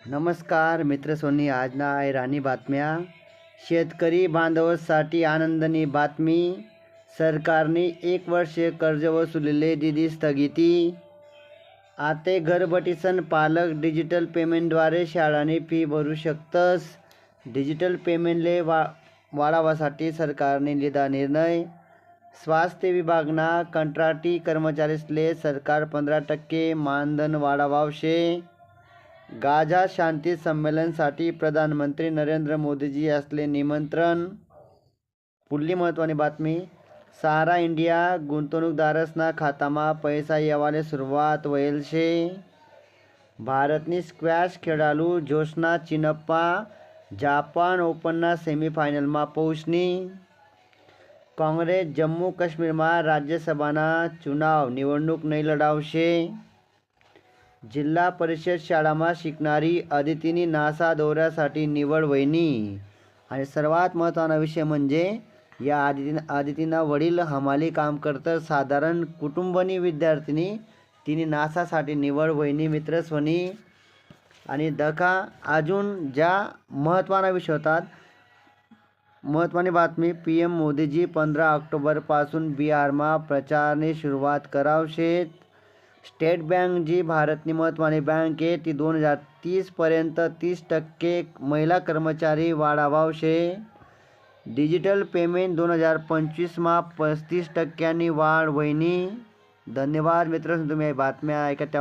नमस्कार मित्र सोनी, आज ना आहे राणी बातम्या। शेतकरी बांधवांसाठी आनंदनी बातमी, सरकारने 1 वर्ष कर्ज वसुलीले दिली स्थगिती। आते घर बटीसन पालक डिजिटल पेमेंटद्वारे शाळांनी फी भरू शकतस। डिजिटल पेमेंटले वाढावासाठी सरकारने लिधा निर्णय। स्वास्थ्य विभागना कंत्राटी कर्मचारीसले सरकार 15% मानधन वाढावशे। गाझा शांती संमेलनासाठी प्रधानमंत्री नरेंद्र मोदीजी असले निमंत्रण। पुढली महत्त्वाची बातमी, सहारा इंडिया गुंतवणूकदारसना खातामा पैसा येवाले सुरुवात व्हयेल शे। भारतनी स्क्वॅश खेळाडू ज्योत्स्ना चिन्नप्पा जापान ओपनना सेमीफायनलमा पोहोचनी। काँग्रेस जम्मू काश्मीरमा राज्यसभाना चुनाव निवडणूक नहीं लढावशे। जिल्हा परिषद शाळामा शिकणारी अदितीनी नासा दौऱ्यासाठी निवड व्हयनी। आणि सर्वात महत्त्वाचा विषय म्हणजे या अदितीना वडील हमाली काम करतात। साधारण कुटुंबनी विद्यार्थिनी तिने नासासाठी निवड व्हयनी मित्र सोनी। आणि दखा अजून ज्या महत्त्वाचा विषय होतात, महत्त्वाची बातमी, PM मोदीजी 15 ऑक्टोबरपासून बिहारमा प्रचारनी सुरुवात करावशेत। स्टेट बँक जी भारतनी महत्त्वाची बँक आहे, ती 2030 पर्यंत 30% महिला कर्मचारी वाढावावशे। डिजिटल पेमेंट 2025 मा 35% वाढ व्हयनी। धन्यवाद मित्र, तुम्ही बातम्या ऐकत